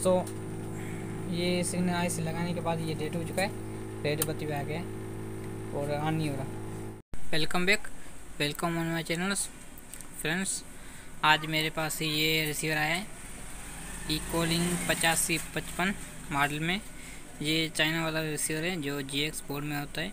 दोस्तों, ये signal IC लगाने के बाद ये डेट हो चुका है, रेड बत्ती पे आ गया है और ऑन नहीं हो रहा। Welcome back, welcome on my channel friends. आज मेरे पास ये रिसीवर आया है इकोलिंग 8555 मॉडल में। ये चाइना वाला रिसीवर है जो GX बोर्ड में होता है।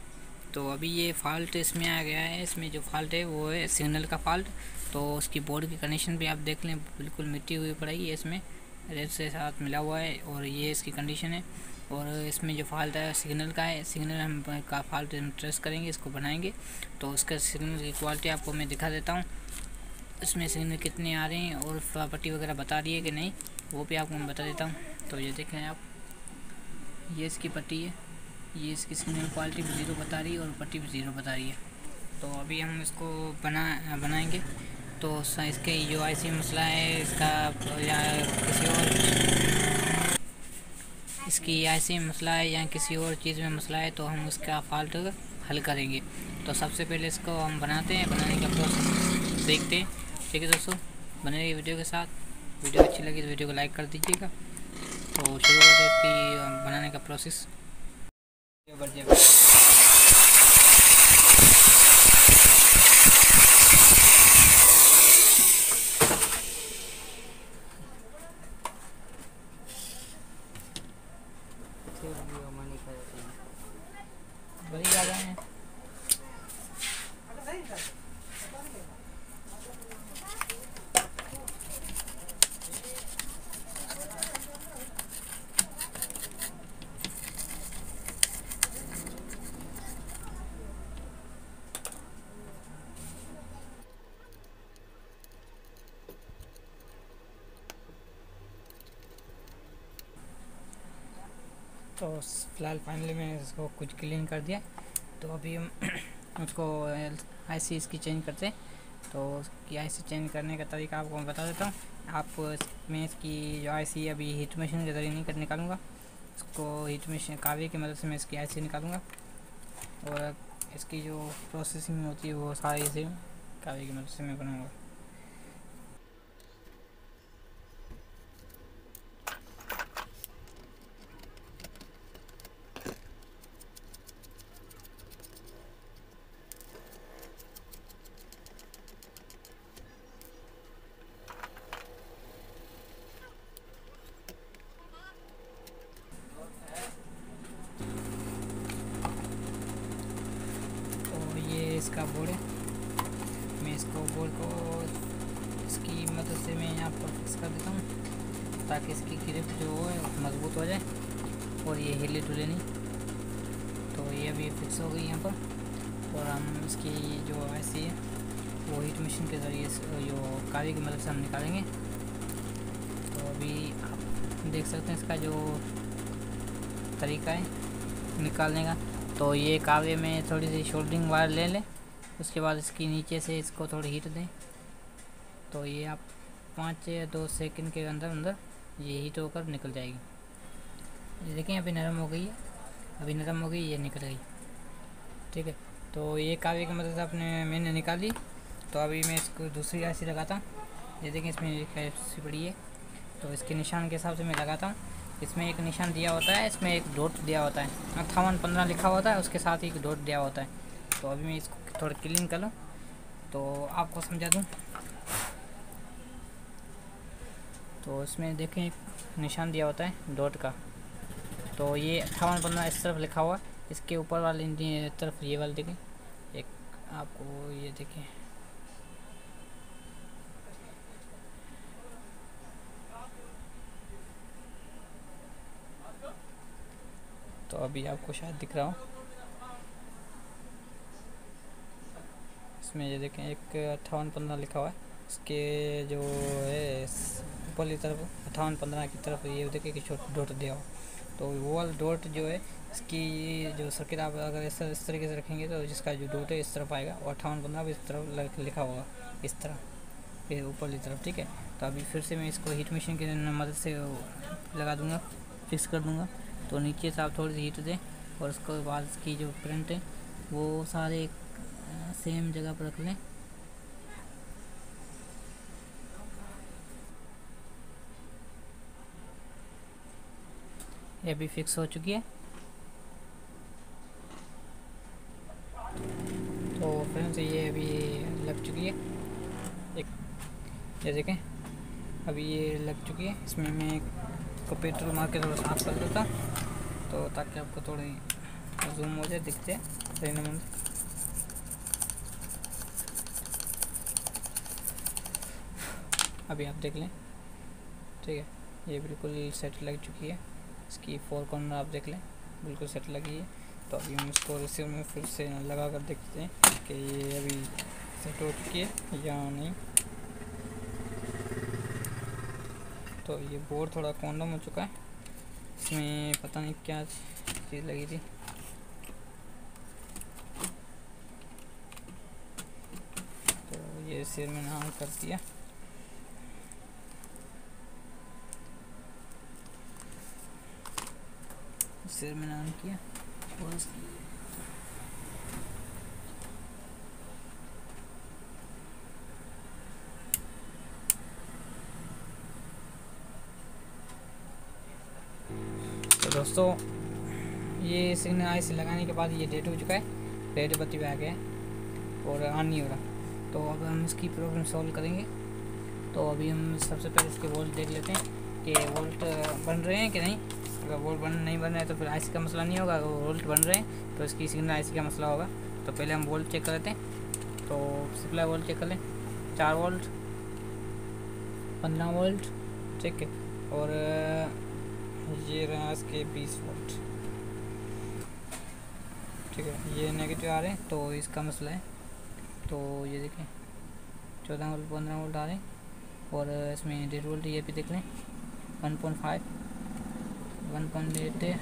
तो अभी ये फॉल्ट इसमें आ गया है। इसमें जो फॉल्ट है वो है सिग्नल का फॉल्ट। तो उसकी बोर्ड की कंडीशन भी आप देख लें, बिल्कुल मिट्टी हुई पड़ी है, इसमें रेड से साथ मिला हुआ है और ये इसकी कंडीशन है। और इसमें जो फॉल्ट है सिग्नल का है, सिग्नल हम का फॉल्ट हम ट्रेस करेंगे, इसको बनाएंगे। तो उसका सिग्नल की क्वालिटी आपको मैं दिखा देता हूँ, इसमें सिग्नल कितने आ रहे हैं और पट्टी वगैरह बता रही है कि नहीं, वो भी आपको मैं बता देता हूँ। तो ये देखें आप, ये इसकी पट्टी है, ये इसकी सिग्नल क्वालिटी भी 0 बता रही है और पट्टी भी 0 बता रही है। तो अभी हम इसको बनाएंगे। तो इसके जो आईसी मसला है इसका, या किसी और इसकी आईसी में मसला है या किसी और चीज़ में मसला है, तो हम उसका फॉल्ट हल करेंगे। तो सबसे पहले इसको हम बनाते हैं, बनाने का प्रोसेस देखते हैं। ठीक है दोस्तों, बने रहिए वीडियो के साथ। वीडियो अच्छी लगी तो वीडियो को लाइक कर दीजिएगा। तो शुरू करते हैं इसकी बनाने का प्रोसेस। बड़ी ज़्यादा है। तो फ़िलहाल फाइनली मैंने इसको कुछ क्लीन कर दिया। तो अभी हम उसको आईसी इसकी चेंज करते हैं। तो उसकी आईसी चेंज करने का तरीका आपको मैं बता देता हूँ। आप मैं इसकी जो आईसी अभी हीट मशीन के ज़रिए नहीं कर निकालूंगा, इसको हीट मशीन कावे की मदद से मैं इसकी आईसी निकालूंगा। और इसकी जो प्रोसेसिंग होती है वो सारी इसे कावे की मदद से मैं बनाऊँगा। इसका बोर्ड है, मैं इसको बोर्ड को इसकी मदद से मैं यहाँ पर फिक्स कर देता हूँ ताकि इसकी ग्रिप जो है मजबूत हो जाए और ये हिले डुले नहीं। तो ये अभी फिक्स हो गई यहाँ पर। और हम इसकी जो आईसी है वो हीट मशीन के ज़रिए जो कावे की मदद से हम निकालेंगे। तो अभी आप देख सकते हैं इसका जो तरीका है निकालने का। तो ये कावे में थोड़ी सी शोल्डरिंग वायर ले लें, उसके बाद इसकी नीचे से इसको थोड़ी हीट दें। तो ये आप 5 या 2 सेकंड के अंदर अंदर ये हीट होकर निकल जाएगी। ये देखें अभी नरम हो गई है, अभी नरम हो गई, ये निकल गई। ठीक है, तो ये कावे की मदद से मैंने निकाली। तो अभी मैं इसको दूसरी आईसी लगाता हूँ। ये देखें इसमें एक आईसी पड़ी है, तो इसके निशान के हिसाब से मैं लगाता हूँ। इसमें एक निशान दिया होता है, इसमें एक डॉट दिया होता है, 5815 लिखा होता है, उसके साथ एक डॉट दिया होता है। तो अभी मैं इसको थोड़ा क्लीन कर लूँ तो आपको समझा दूँ। तो इसमें देखें एक निशान दिया होता है डॉट का। तो ये 5815 इस तरफ लिखा हुआ है, इसके ऊपर वाली तरफ ये वाली देखें, एक आपको ये देखें। तो अभी आपको शायद दिख रहा हो, इसमें ये देखें एक 5815 लिखा हुआ है, इसके जो है ऊपरली तरफ 5815 की तरफ ये देखें कि छोटा डॉट दिया हो। तो वो वाला डॉट जो है इसकी जो सर्किट आप अगर इस तरीके से रखेंगे तो जिसका जो डॉट है इस तरफ आएगा और 5815 भी इस तरफ लिखा होगा, इस तरह ऊपरली तरफ। ठीक है, तो अभी फिर से मैं इसको हीट मशीन की मदद से लगा दूँगा, फिक्स कर दूँगा। तो नीचे से आप थोड़ी सी हीट दें और उसके बाद इसकी जो प्रिंट है वो सारे सेम जगह पर रख लें। ये भी फिक्स हो चुकी है। तो फ्रेंड्स ये अभी लग चुकी है, एक ये देखें अभी ये लग चुकी है। इसमें मैं को पेट्रोल मार के थोड़ा साफ कर देता, तो ताकि आपको थोड़ी जूम हो जाए, दिखते सही नंबर। अभी आप देख लें, ठीक है, ये बिल्कुल सेट लग चुकी है। इसकी 4 कॉर्नर आप देख लें, बिल्कुल सेट लगी है। तो अभी हम इसको रिसीवर में फिर से लगा कर देखते हैं कि ये अभी सेट हो चुकी है या नहीं। तो ये बोर्ड थोड़ा कॉन्डम हो चुका है, इसमें पता नहीं क्या चीज़ लगी थी। तो ये सिर में ऑन कर दिया। सिर में ऑन किया और तो दोस्तों ये सिग्नल आईसी लगाने के बाद ये डेट हो चुका है, रेड बत्ती पे आ गया और ऑन नहीं हो रहा। तो अब हम इसकी प्रॉब्लम सॉल्व करेंगे। तो अभी हम सबसे पहले इसके वोल्ट देख लेते हैं कि वोल्ट बन रहे हैं कि नहीं। अगर वोल्ट नहीं बन रहे हैं तो फिर आईसी का मसला नहीं होगा, अगर वोल्ट बन रहे हैं तो इसकी सिग्नल आईसी का मसला होगा। तो पहले हम वोल्ट चेक कर लेते हैं। तो सप्लाई वोल्ट चेक कर लें, 4 वोल्ट, 15 वोल्ट, ठीक है, और ये रहा इसके 20 वोल्ट, ठीक है, ये नेगेटिव आ रहे हैं तो इसका मसला है। तो ये देखें 14 वोल्ट 15 वोल्ट आ रहे हैं, और इसमें 1.5 वोल्ट ये भी देख लें, 1.5, 1.8,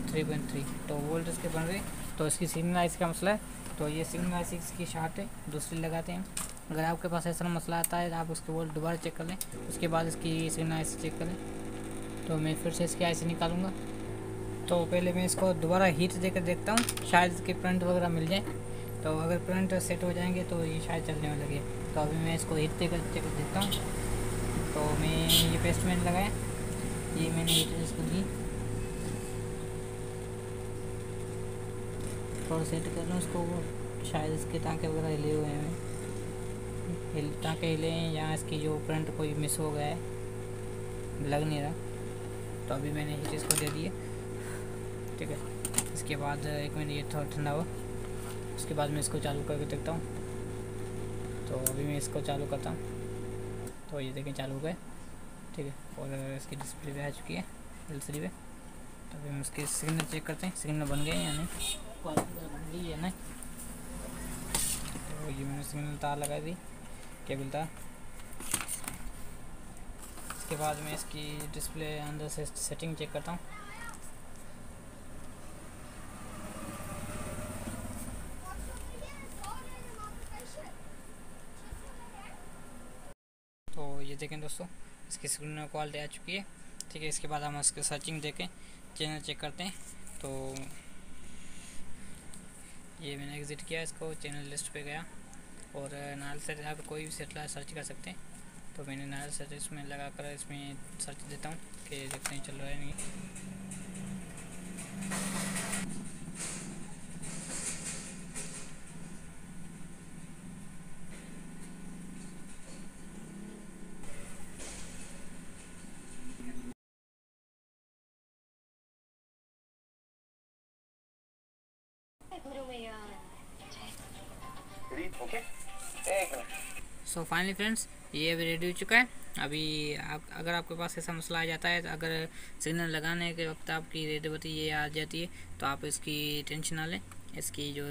3.3। तो वोल्ट इसके बन रहे, तो इसकी सिग्नल आईसी का मसला है। तो ये सिग्नल आईसी की शार्ट है, दूसरी लगाते हैं। अगर आपके पास ऐसा मसला आता है आप उसके वोल्ट दोबारा चेक कर लें, उसके बाद इसकी सिग्नल आईसी चेक कर लें। तो मैं फिर से इसकी आईसी निकालूंगा। तो पहले मैं इसको दोबारा हीट देकर देखता हूँ, शायद इसके करंट वगैरह मिल जाए। तो अगर करंट सेट हो जाएंगे तो ये शायद चलने वाली है। तो अभी मैं इसको हीट देकर चेक कर देखता हूँ। तो मैं ये पेस्टमेंट लगाया, ये मैंने हीट इसको दी, थोड़ा सेट कर लूँ इसको। शायद इसके टाँके वगैरह हिले हुए हैं, टाँके हिले हैं, या इसकी जो करंट कोई मिस हो गया है, लग नहीं रहा। तो अभी मैंने हीट इसको दे दिए, ठीक है। इसके बाद 1 मिनट ये थोड़ा ठंडा हो, उसके बाद मैं इसको चालू करके देखता हूँ। तो अभी मैं इसको चालू करता हूँ, तो ये देखें चालू हो गए, ठीक है, और इसकी डिस्प्ले पे आ चुकी है LCD पे। तो अभी हम इसके सिग्नल चेक करते हैं, सिग्नल बन गए या नहीं, बन गई है ना। तो ये मैंने सिग्नल तार लगा दी, केबल तार। इसके बाद मैं इसकी डिस्प्ले अंदर से सेटिंग चेक करता हूँ। तो ये देखें दोस्तों, इसकी सिग्नल क्वालिटी आ चुकी है, ठीक है। इसके बाद हम इसके सर्चिंग देखें, चैनल चेक करते हैं। तो ये मैंने एग्ज़िट किया, इसको चैनल लिस्ट पे गया, और नाल सेट आप कोई भी सेटेलाइट सर्च कर सकते हैं। तो मैंने नाल सेट इसमें लगा कर इसमें सर्च देता हूँ कि देखते हैं चल रहा है नहीं। सो फाइनली फ्रेंड्स, ये अभी रेडी हो चुका है। अभी अगर आपके पास ऐसा मसला आ जाता है, तो अगर सिग्नल लगाने के वक्त आपकी रेड बत्ती ये आ जाती है, तो आप इसकी टेंशन ना लें। इसकी जो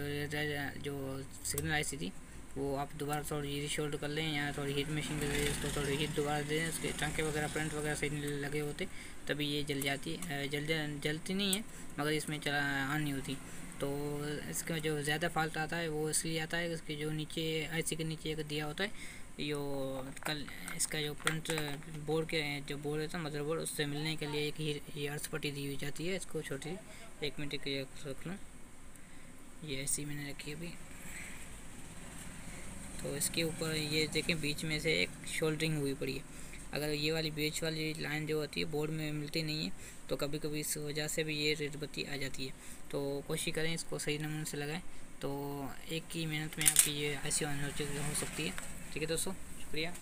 सिग्नल आईसी थी वो आप दोबारा थोड़ी रीशोल्ड कर लें, या थोड़ी हीट मशीन के जरिए इसको थोड़ी हीट दोबारा दे दें। उसके टंके वगैरह प्रिंट वगैरह सही लगे होते तभी ये जल जाती है, जलती नहीं है, मगर इसमें चला ऑन नहीं होती। तो इसका जो ज़्यादा फॉल्ट आता है वो इसलिए आता है, इसके जो नीचे आईसी के नीचे एक दिया होता है, यो कल इसका जो प्रिंट बोर्ड के जो बोर्ड होता है मदरबोर्ड, उससे मिलने के लिए एक ये अर्थ पट्टी दी हुई जाती है। इसको छोटी 1 मिनट के रख लूँ, ये ऐसी मैंने रखी अभी। तो इसके ऊपर ये देखें बीच में से एक शोल्डरिंग हुई पड़ी है, अगर ये वाली बीच वाली लाइन जो होती है बोर्ड में मिलती नहीं है, तो कभी कभी इस वजह से भी ये रेड बत्ती आ जाती है। तो कोशिश करें इसको सही नमूने से लगाएं, तो एक ही मिनट में आपकी ये ऐसी ऑन हो सकती है। ठीक है दोस्तों, शुक्रिया।